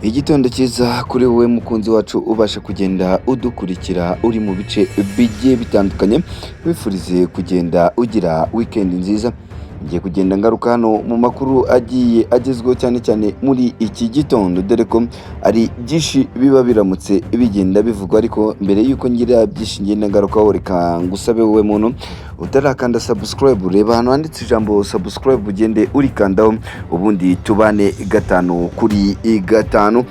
Igitondo cyiza kuri wowe mukunzi wacu ubasha kugenda udukurikira uri mu bice bigiye bitandukanye, wifurize kugenda ugira weekend nziza. Ngiye kugenda ngaruka hano mu makuru agiye agezweho cyane cyane muri iki gitondo, dore ko ari byinshi biba biramutse bigenda bivugwa, ariko mbere y'uko ngira byinshi ngenda ngarukaho, reka ngusabe wowe muntu utarakanda subscribe, reba hano handitse ijambo subscribe ugende urikandaho, ubundi tubane gatanu kuri gatanu.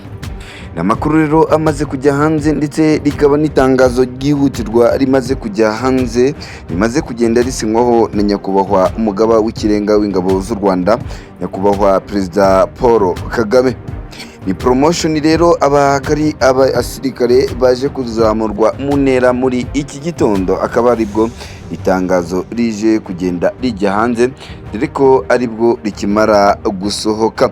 Ni amakuru rero amaze kujya hanze, ndetse rikaba n'itangazo ryihutirwa rimaze kujya hanze, rimaze kugenda risinywaho na nyakubahwa umugaba w'ikirenga w'ingabo z'u Rwanda, nyakubahwa Perezida Paul Kagame. Ni promotion rero abasirikare baje kuzamurwa mu ntera muri iki gitondo, akaba aribwo itangazo rije kugenda rijya hanze, dore ko aribwo rikimara gusohoka.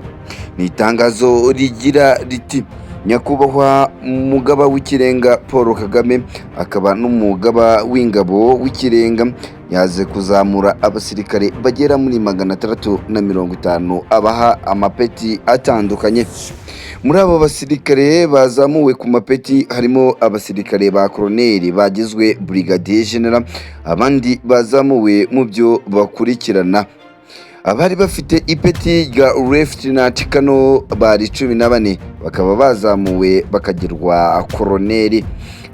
Ni itangazo rigira riti: nyakubahwa umugaba w'ikirenga Paul Kagame akaba n'umugaba w'ingabo w'ikirenga yaze kuzamura abasirikare bagera muri 650 abaha amapeti atandukanye. Muri abo basirikare bazamuwe ku mapeti harimo abasirikare ba koloneli bagizwe brigadier general, abandi bazamuwe mu byo bakurikirana. Abari bafite ipeti rya Lieutenant Colonel bari 14 bakaba bazamuwe bakagirwa koloneli.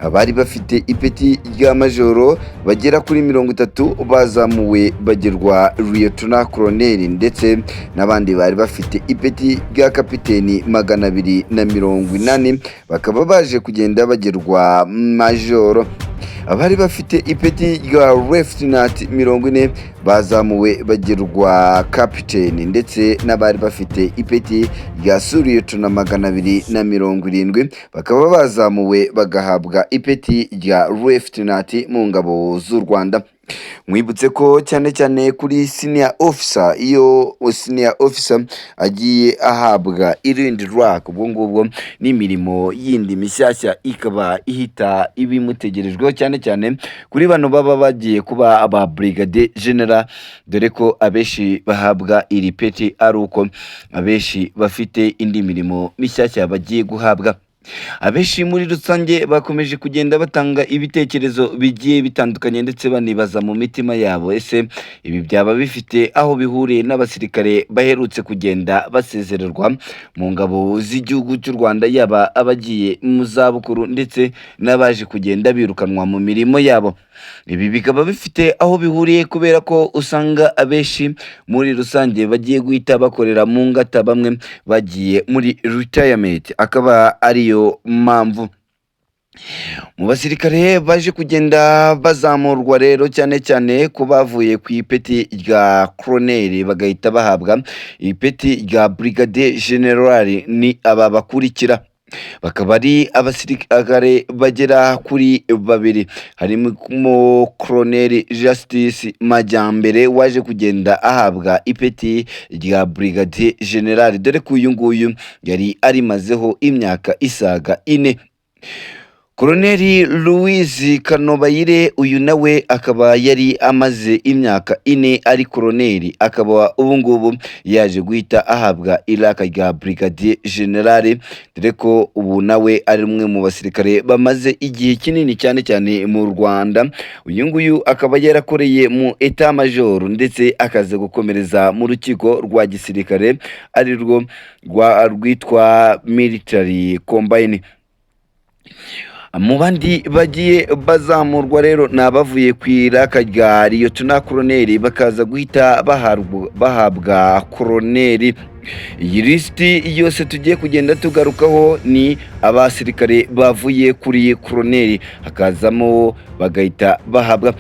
Abari bafite ipeti rya majoro bagera kuri 30 bazamuwe bagirwa Lieutenant Colonel, ndetse n'abandi bari bafite ipeti rya kapiteni 280 bakaba baje kugenda bagirwa majoro. Abari bafite ipeti rya Lieutenant 40 bazamuwe bagirwa kapiteni, ndetse n'abari bafite ipeti rya Lieutenant 270 bakaba bazamuwe bagahabwa ipeti rya Lieutenant mu ngabo z'u Rwanda. Mwibutse ko cyane cyane kuri senior officer, iyo senior officer agiye ahabwa irindi rank, ubwo ngubwo n'imirimo yindi mishyashya ikaba ihita ibimutegerejweho, cyane cyane kuri bano baba bagiye kuba aba brigadier general, dore ko abeshi bahabwa iri peti ari uko abeshi bafite indi mirimo mishyashya bagiye guhabwa. Abeshi muri rusange bakomeje kugenda batanga ibitekerezo bigiye bitandukanye, ndetse banibaza mu mitima yabo, ese ibi byaba bifite aho bihuriye n'abasirikare baherutse kugenda basezererwa mu ngabo z'igihugu cy'u Rwanda, yaba abagiye mu zabukuru ndetse n'abaje kugenda birukanwa mu mirimo yabo. Ibi bikaba bifite aho bihuriye kubera ko usanga abeshi muri rusange bagiye guhita bakorera mu ngata, bamwe bagiye muri retirement, akaba ariyo mpamvu mu basirikare baje kugenda bazamurwa rero, cyane cyane ko bavuye ku ipeti rya colonel bagahita bahabwa ipeti rya brigadier general. Ni aba bakurikira, bakaba ari abasirikare bagera kuri 2, harimo Colonel Justice Majyambere waje kugenda ahabwa ipeti rya Brigadier General, dore ko uyu nguyu yari arimazeho imyaka isaga 4. Koloneli Louise Kanobayire uyu nawe akaba yari amaze imyaka 4 ari koloneli, akaba ubu ngubu yaje guhita ahabwa iraka rya Brigadier General, dore ko ubu nawe ari umwe mu basirikare bamaze igihe kinini cyane cyane mu Rwanda. Uyu nguyu akaba yarakoreye mu etat major, ndetse akaza gukomereza mu rukiko rwa gisirikare ari rwo rwitwa military combine. Mu bandi bagiye bazamurwa rero ni abavuye ku iraka rya Lieutenant Colonel bakaza guhita bahabwa koloneli. Iyi lisiti yose tugiye kugenda tugarukaho ni abasirikare bavuye kuri koloneli, hakazamo bagahita bahabwa,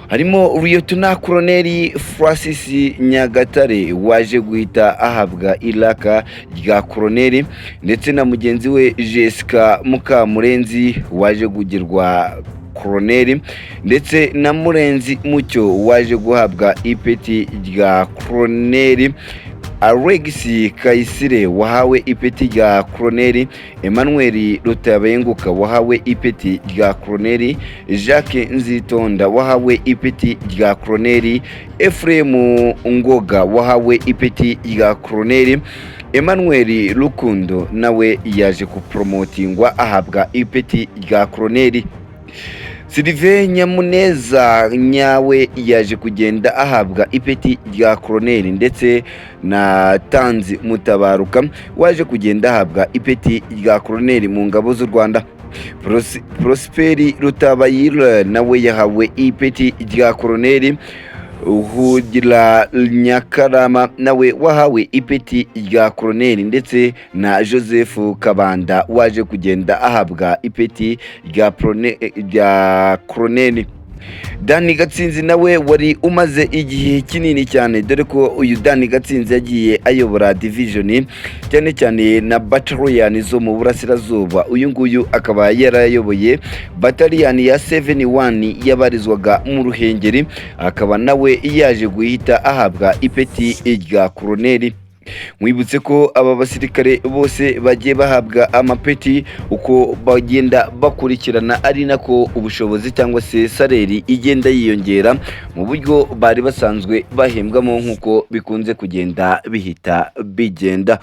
harimo Lieutenant Colonel Francis Nyagatare waje guhita ahabwa iraka rya koloneli, ndetse na mugenzi we Jessica Mukamurenzi waje kugirwa koloneli, ndetse na Murenzi Mucyo waje guhabwa ipeti rya koloneli. Alex Kayisire wahawe ipeti rya Koloneli, Emmanuel Rutabenguka wahawe ipeti rya Koloneli, Jacques Nzitonda wahawe ipeti rya Koloneli, Ephraim Ngoga wahawe ipeti rya Koloneli, Emmanuel Rukundo nawe yaje kupromotingwa ahabwa ipeti rya Koloneli. Sylvain Nyamuneza nyawe yaje kugenda ahabwa ipeti rya Koloneli, ndetse na Tanzi Mutabaruka waje kugenda ahabwa ipeti rya Koloneli mu ngabo z'u Rwanda. Prosperi Rutabayira nawe yahawe ipeti rya Koloneli. Uhugira Nyakarama nawe wahawe ipeti rya Koloneli, ndetse na Joseph Kabanda waje kugenda ahabwa ipeti rya Koloneli. Dani Gatsinzi nawe wari umaze igihe kinini cyane, dore ko uyu Dani Gatsinzi yagiye ayobora division cyane cyane na battalion zo mu burasirazuba. Uyu nguyu akaba yarayoboye battalion ya 71 yabarizwaga mu Ruhengeri, akaba nawe yaje guhita ahabwa ipeti rya Koloneli. Mwibutse ko aba basirikare bose bagiye bahabwa amapeti uko bagenda bakurikirana, ari nako ubushobozi cyangwa se saleri igenda yiyongera mu buryo bari basanzwe bahembwamo, nk'uko bikunze kugenda bihita bigenda.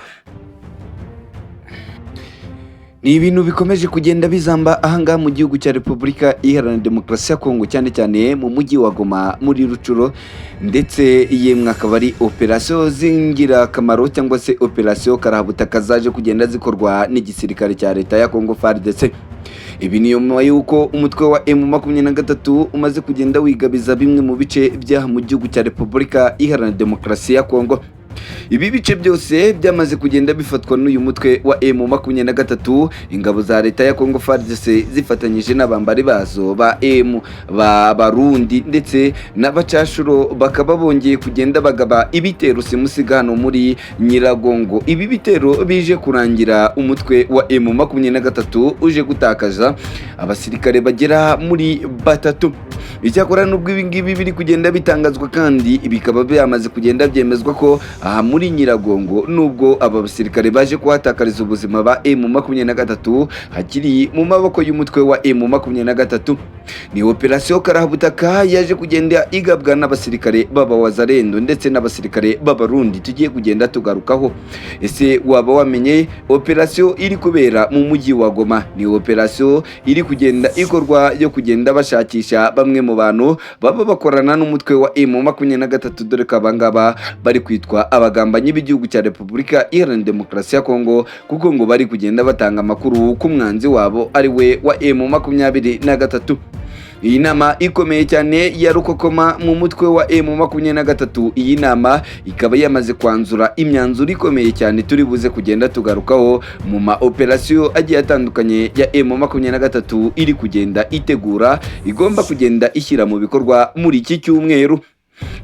Ni ibintu bikomeje kugenda bizamba ahangaha mu gihugu cya Repubulika Iharanira Demokarasi ya Kongo, cyane cyane mu mujyi wa Goma muri Rucuro, ndetse yemwe akaba ari operasiyo z'ingirakamaro cyangwa se operasiyo karabutaka zaje kugenda zikorwa n'igisirikare cya leta ya Kongo FARDC. Ibi ni nyuma y'uko umutwe wa M23 umaze kugenda wigabiza bimwe mu bice byaha mu gihugu cya Repubulika Iharanira Demokarasi ya Kongo. Ibi bice byose byamaze kugenda bifatwa n'uyu mutwe wa M23, ingabo za leta ya Kongo FARDC zifatanyije n'abambari bazo ba Barundi ndetse n'abacashuro, bakaba bongeye kugenda bagaba ibitero simusiga hano muri Nyiragongo. Ibi bitero bije kurangira umutwe wa M23 uje gutakaza abasirikare bagera muri batatu. Icyakora nubwo ibi ngibi biri kugenda bitangazwa, kandi bikaba byamaze kugenda byemezwa ko aha muri Nyiragongo nubwo aba basirikare baje kuhatakariza ubuzima ba M23 hakiri mu maboko y'umutwe wa M23. Ni operasiyo karabutaka yaje kugenda igabwa n'abasirikare baba Wazalendo ndetse n'abasirikare b'Abarundi tugiye kugenda tugarukaho. Ese waba wamenye operasiyo iri kubera mu mujyi wa Goma? Ni operasiyo iri kugenda ikorwa yo kugenda bashakisha bamwe mu bantu baba bakorana n'umutwe wa M23, dore ko abangaba bari kwitwa abagambanyi b'igihugu cya Repubulika Iharanira Demokarasi ya Kongo, kuko ngo bari kugenda batanga amakuru ku mwanzi wabo ari we wa M23. Iyi nama ikomeye cyane ya rukokoma mu mutwe wa M23, iyi nama ikaba yamaze kwanzura imyanzuro ikomeye cyane turi buze kugenda tugarukaho mu ma operasiyo agiye atandukanye ya M23 iri kugenda itegura, igomba kugenda ishyira mu bikorwa muri iki cyumweru.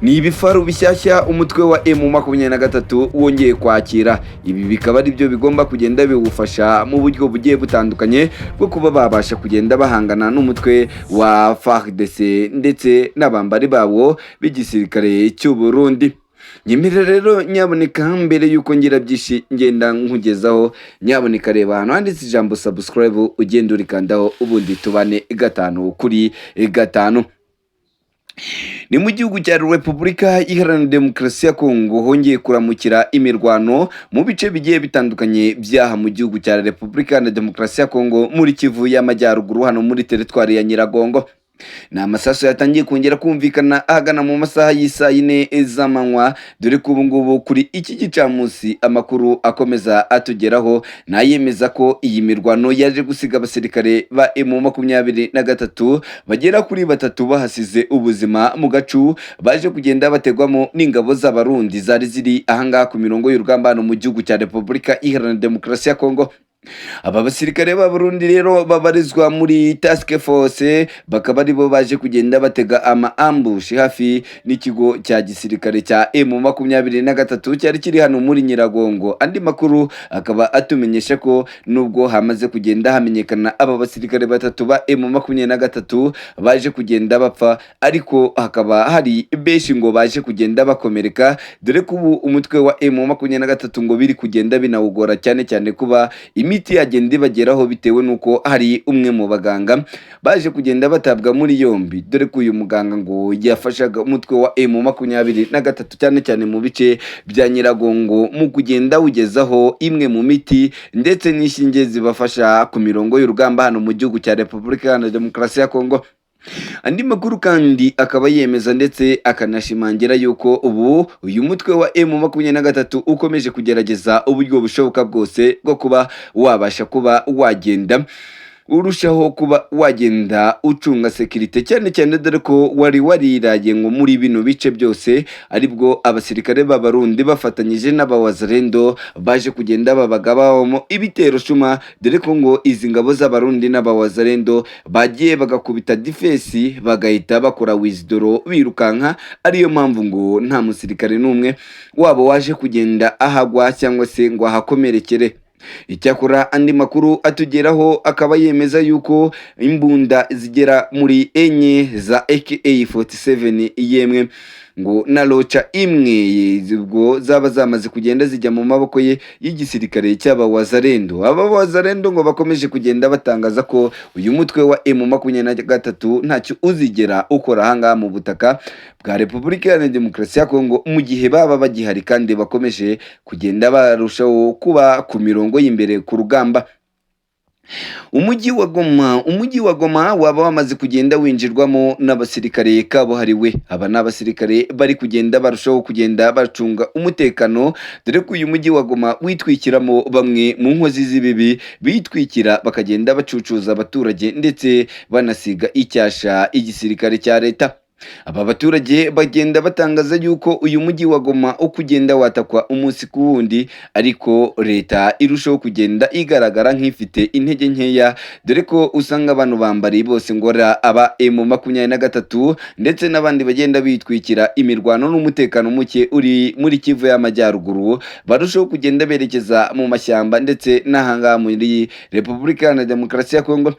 Ni ibifaru bishyashya umutwe wa M23 wongeye kwakira. Ibi bikaba ari byo bigomba kugenda biwufasha mu buryo bugiye butandukanye bwo kuba babasha kugenda bahangana n'umutwe wa FARDC ndetse n'abambari bawo b'igisirikare cy'u Burundi. Nyemera rero nyaboneka mbere yuko ngira byinshi ngenda nkugezaho, nyaboneka reba hano handitse ijambo subscribe, ugenda urikandaho, ubundi tubane 5 kuri 5. Ni mu gihugu cya Repubulika Iharanira Demokarasi ya Kongo hongeye kuramukira imirwano mu bice bigiye bitandukanye byaha mu gihugu cya Repubulika Iharanira Demokarasi ya Kongo muri Kivu y'Amajyaruguru, hano muri teritwari ya Nyiragongo. Ni amasaso yatangiye kongera kumvikana ahagana mu masaha y'isa 4 z'amanywa, dore ko ubu ngubu kuri iki gicamunsi amakuru akomeza atugeraho nayemeza ko iyi mirwano yaje gusiga abasirikare ba M23 bagera kuri 3 bahasize ubuzima mu gacu baje kugenda bategwamo n'ingabo z'Abarundi zari ziri ahangaha ku mirongo y'urugamba hano mu gihugu cya Repubulika Iharanira Demokarasi ya Kongo. Aba basirikare b'Abarundi rero babarizwa muri task force bakaba aribo baje kugenda batega ambush hafi n'ikigo cya gisirikare cya M23 cyari kiri hano muri Nyiragongo. Andi makuru akaba atumenyesha ko nubwo hamaze kugenda hamenyekana aba basirikare batatu ba M23 baje kugenda bapfa, ariko hakaba hari benshi ngo baje kugenda bakomereka, dore ko ubu umutwe wa M23 ngo biri kugenda binawugora cyane cyane kuba imiti yagenda ibageraho bitewe nuko hari umwe mu baganga baje kugenda batabwa muri yombi, dore ko uyu muganga ngo yafashaga umutwe wa M23 cyane cyane mu bice bya Nyiragongo mu kugenda ugezaho imwe mu miti ndetse n'ishinge zibafasha ku mirongo y'urugamba hano mu gihugu cya Repubulika Iharanira Demokarasi ya Kongo. Andi makuru kandi akaba yemeza ndetse akanashimangira yuko ubu uyu mutwe wa M23 ukomeje kugerageza uburyo bushoboka bwose bwo kuba wabasha kuba wagenda urushaho kuba wagenda ucunga sekirite, cyane cyane dore ko wari wariraye ngo muri bino bice byose aribwo abasirikare b'Abarundi bafatanyije n'abawazarendo baje kugenda babagabamo ibitero shuma, dore ko ngo izi ngabo z'Abarundi n'abawazarendo bagiye bagakubita defense bagahita bakora withdraw birukanka, ariyo mpamvu ngo nta musirikare n'umwe wabo waje kugenda ahagwa cyangwa se ngo ahakomerekere. Icyakora andi makuru atugeraho akaba yemeza yuko imbunda zigera muri enye za AK47 yemwe ngo na locha imwe ubwo zaba zamaze kugenda zijya mu maboko ye y'igisirikare cy'abawazarendo. Aba wazarendo ngo bakomeje kugenda batangaza ko uyu mutwe wa M23 ntacyo uzigera ukora hanga mu butaka bwa Repubulika Iharanira Demokarasi ya Kongo mu gihe baba bagihari, kandi bakomeje kugenda barushaho kuba ku mirongo y'imbere ku rugamba. Umujyi wa Goma waba wamaze kugenda winjirwamo n'abasirikare kabuhariwe. Aba n'abasirikare bari kugenda barushaho kugenda bacunga umutekano, dore ko uyu mujyi wa Goma witwikiramo bamwe mu nkozi z'ibibi bitwikira bakagenda bacucuza abaturage ndetse banasiga icyasha igisirikare cya leta. Aba baturage bagenda batangaza yuko uyu mujyi wa Goma uko ugenda watakwa umunsi ku wundi, ariko leta irushaho kugenda igaragara nk'ifite intege nkeya, dore ko usanga abantu bambari bose ngora aba M23 ndetse n'abandi bagenda bitwikira imirwano n'umutekano muke uri muri Kivu y'Amajyaruguru barushaho kugenda berekeza mu mashyamba ndetse n'ahanga muri Repubulika Iharanira Demokarasi ya Kongo.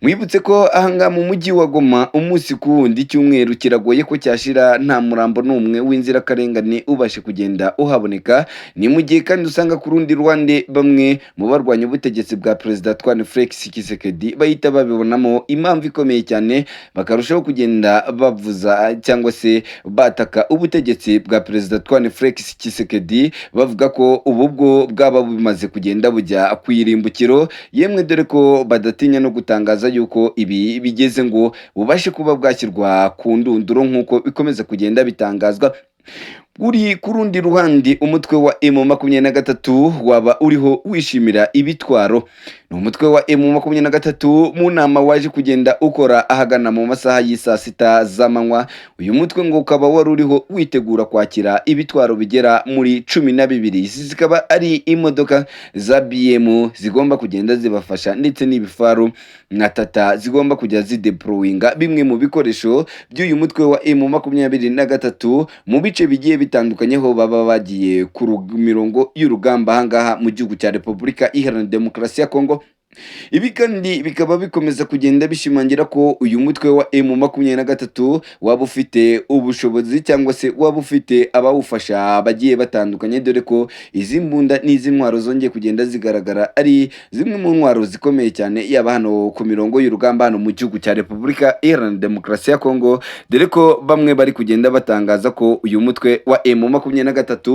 Mwibutse ko ahanga mu mujyi wa Goma umunsi ku wundi cyumweru kiragoye ko cyashira nta murambo n'umwe w'inzirakarengane ubashe kugenda uhaboneka. Ni mu gihe kandi usanga ku rundi ruhande bamwe mu barwanya ubutegetsi bwa Perezida Antoine Felix Tshisekedi bahita babibonamo impamvu ikomeye cyane, bakarushaho kugenda bavuza cyangwa se bataka ubutegetsi bwa Perezida Antoine Felix Tshisekedi bavuga ko ubu bwo bwaba bumaze kugenda bujya kwirimbukiro, yemwe dore ko badatinya no gutangaza yuko ibi bigeze ngo bubashe kuba bwashyirwa ku ndunduro nk'uko bikomeza kugenda bitangazwa. Uri ku rundi ruhande umutwe wa M23 waba uriho wishimira ibitwaro. Ni umutwe wa M23 mu nama waje kugenda ukora ahagana mu masaha y'isa sita z'amanywa. Uyu mutwe ngo ukaba wari uriho witegura kwakira ibitwaro bigera muri 12. Izi zikaba ari imodoka za BM zigomba kugenda zibafasha ndetse n'ibifaru na Tata zigomba kujya zideployinga bimwe mu bikoresho by'uyu mutwe wa M23 mu bice bigiye bitandukanye ho baba bagiye ku mirongo y'urugamba ahangaha mu gihugu cya Repubulika Iharanira Demokarasi ya Kongo. Ibi kandi bikaba bikomeza kugenda bishimangira ko uyu mutwe wa M23 waba ufite ubushobozi cyangwa se waba ufite abawufasha bagiye batandukanye, dore ko izi mbunda n'izi ntwaro zongeye kugenda zigaragara ari zimwe mu ntwaro zikomeye cyane yaba hano ku mirongo y'urugamba hano mu gihugu cya Repubulika Iharanira Demokarasi ya Kongo, dore ko bamwe bari kugenda batangaza ko uyu mutwe wa M23